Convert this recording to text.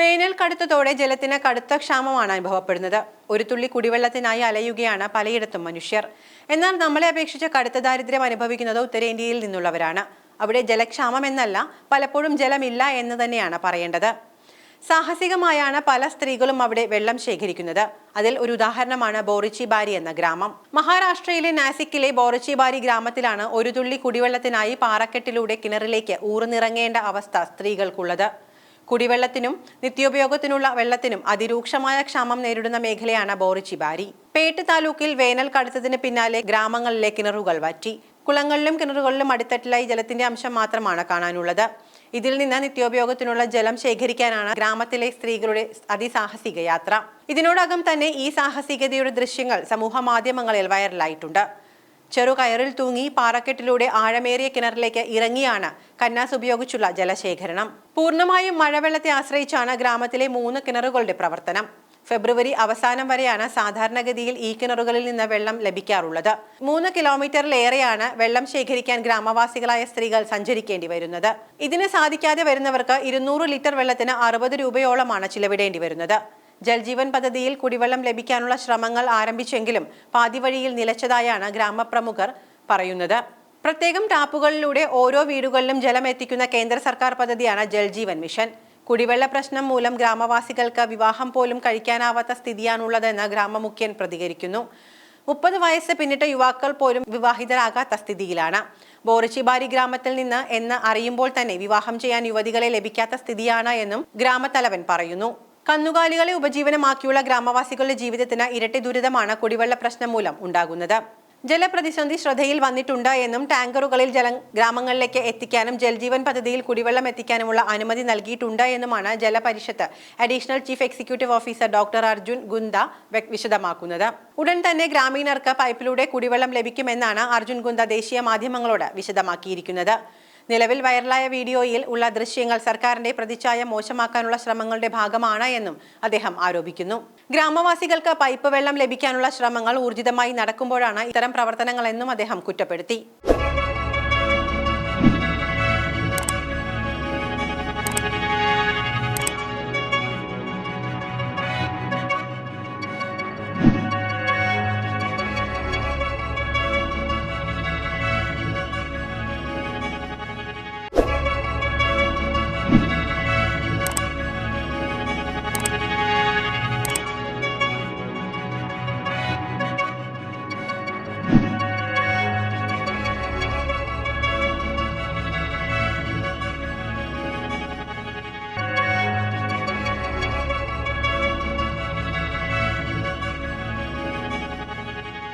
വേനൽ കടുത്തതോടെ ജലത്തിന് കടുത്ത ക്ഷാമമാണ് അനുഭവപ്പെടുന്നത്. ഒരു തുള്ളി കുടിവെള്ളത്തിനായി അലയുകയാണ് പലയിടത്തും മനുഷ്യർ. എന്നാൽ നമ്മളെ അപേക്ഷിച്ച് കടുത്ത ദാരിദ്ര്യം അനുഭവിക്കുന്നത് ഉത്തരേന്ത്യയിൽ നിന്നുള്ളവരാണ്. അവിടെ ജലക്ഷാമം എന്നല്ല, പലപ്പോഴും ജലമില്ല എന്ന് തന്നെയാണ് പറയേണ്ടത്. സാഹസികമായാണ് പല സ്ത്രീകളും അവിടെ വെള്ളം ശേഖരിക്കുന്നത്. അതിൽ ഒരു ഉദാഹരണമാണ് ബോറിച്ചിബാരി എന്ന ഗ്രാമം. മഹാരാഷ്ട്രയിലെ നാസിക്കിലെ ബോറിച്ചിബാരി ഗ്രാമത്തിലാണ് ഒരു തുള്ളി കുടിവെള്ളത്തിനായി പാറക്കെട്ടിലൂടെ കിണറിലേക്ക് ഊർന്നിറങ്ങേണ്ട അവസ്ഥ സ്ത്രീകൾക്കുള്ളത്. കുടിവെള്ളത്തിനും നിത്യോപയോഗത്തിനുള്ള വെള്ളത്തിനും അതിരൂക്ഷമായ ക്ഷാമം നേരിടുന്ന മേഖലയാണ് ബോറിച്ചിബാരി. പേട്ട് താലൂക്കിൽ വേനൽ കടുത്തതിന് പിന്നാലെ ഗ്രാമങ്ങളിലെ കിണറുകൾ വറ്റി. കുളങ്ങളിലും കിണറുകളിലും അടിത്തട്ടിലായി ജലത്തിന്റെ അംശം മാത്രമാണ് കാണാനുള്ളത്. ഇതിൽ നിന്ന് നിത്യോപയോഗത്തിനുള്ള ജലം ശേഖരിക്കാനാണ് ഗ്രാമത്തിലെ സ്ത്രീകളുടെ അതിസാഹസിക യാത്ര. ഇതിനോടകം തന്നെ ഈ സാഹസികതയുടെ ദൃശ്യങ്ങൾ സമൂഹ മാധ്യമങ്ങളിൽ വൈറലായിട്ടുണ്ട്. ചെറുകയറിൽ തൂങ്ങി പാറക്കെട്ടിലൂടെ ആഴമേറിയ കിണറിലേക്ക് ഇറങ്ങിയാണ് കന്നാസ് ഉപയോഗിച്ചുള്ള ജലശേഖരണം. പൂർണ്ണമായും മഴവെള്ളത്തെ ആശ്രയിച്ചാണ് ഗ്രാമത്തിലെ 3 കിണറുകളുടെ പ്രവർത്തനം. ഫെബ്രുവരി അവസാനം വരെയാണ് സാധാരണഗതിയിൽ ഈ കിണറുകളിൽ നിന്ന് വെള്ളം ലഭിക്കാറുള്ളത്. 3 കിലോമീറ്ററിലേറെയാണ് വെള്ളം ശേഖരിക്കാൻ ഗ്രാമവാസികളായ സ്ത്രീകൾ സഞ്ചരിക്കേണ്ടി വരുന്നത്. ഇതിന് സാധിക്കാതെ വരുന്നവർക്ക് 200 ലിറ്റർ വെള്ളത്തിന് 60 രൂപയോളമാണ് ചിലവിടേണ്ടി വരുന്നത്. ജൽജീവൻ പദ്ധതിയിൽ കുടിവെള്ളം ലഭിക്കാനുള്ള ശ്രമങ്ങൾ ആരംഭിച്ചെങ്കിലും പാതിവഴിയിൽ നിലച്ചതായാണ് ഗ്രാമപ്രമുഖർ പറയുന്നത്. പ്രത്യേകം ടാപ്പുകളിലൂടെ ഓരോ വീടുകളിലും ജലം എത്തിക്കുന്ന കേന്ദ്ര സർക്കാർ പദ്ധതിയാണ് ജൽജീവൻ മിഷൻ. കുടിവെള്ള പ്രശ്നം മൂലം ഗ്രാമവാസികൾക്ക് വിവാഹം പോലും കഴിക്കാനാവാത്ത സ്ഥിതിയാണുള്ളതെന്ന് ഗ്രാമമുഖ്യൻ പ്രതികരിക്കുന്നു. 30 വയസ്സ് പിന്നിട്ട യുവാക്കൾ പോലും വിവാഹിതരാകാത്ത സ്ഥിതിയിലാണ്. ബോറിച്ചിബാരി ഗ്രാമത്തിൽ നിന്ന് എന്ന് അറിയുമ്പോൾ തന്നെ വിവാഹം ചെയ്യാൻ യുവതികളെ ലഭിക്കാത്ത സ്ഥിതിയാണ് എന്നും ഗ്രാമത്തലവൻ പറയുന്നു. കന്നുകാലികളെ ഉപജീവനമാക്കിയുള്ള ഗ്രാമവാസികളുടെ ജീവിതത്തിന് ഇരട്ടി ദുരിതമാണ് കുടിവെള്ള പ്രശ്നം മൂലം ഉണ്ടാകുന്നത്. ജലപ്രതിസന്ധി ശ്രദ്ധയിൽ വന്നിട്ടുണ്ട് എന്നും ടാങ്കറുകളിൽ ജലം ഗ്രാമങ്ങളിലേക്ക് എത്തിക്കാനും ജൽജീവൻ പദ്ധതിയിൽ കുടിവെള്ളം എത്തിക്കാനുമുള്ള അനുമതി നൽകിയിട്ടുണ്ട് എന്നുമാണ് ജലപരിഷത്ത് additional chief executive officer doctor Arjun Gunda വിശദമാക്കുന്നത്. ഉടൻ തന്നെ ഗ്രാമീണർക്ക് പൈപ്പിലൂടെ കുടിവെള്ളം ലഭിക്കുമെന്നാണ് അർജുൻ ഗുന്ദ ദേശീയ മാധ്യമങ്ങളോട് വിശദമാക്കിയിരിക്കുന്നത്. നിലവിൽ വൈറലായ വീഡിയോയിൽ ഉള്ള ദൃശ്യങ്ങൾ സർക്കാരിന്റെ പ്രതിച്ഛായ മോശമാക്കാനുള്ള ശ്രമങ്ങളുടെ ഭാഗമാണ് എന്നും അദ്ദേഹം ആരോപിക്കുന്നു. ഗ്രാമവാസികൾക്ക് പൈപ്പ് വെള്ളം ലഭിക്കാനുള്ള ശ്രമങ്ങൾ ഊർജിതമായി നടക്കുമ്പോഴാണ് ഇത്തരം പ്രവർത്തനങ്ങളെന്നും അദ്ദേഹം കുറ്റപ്പെടുത്തി.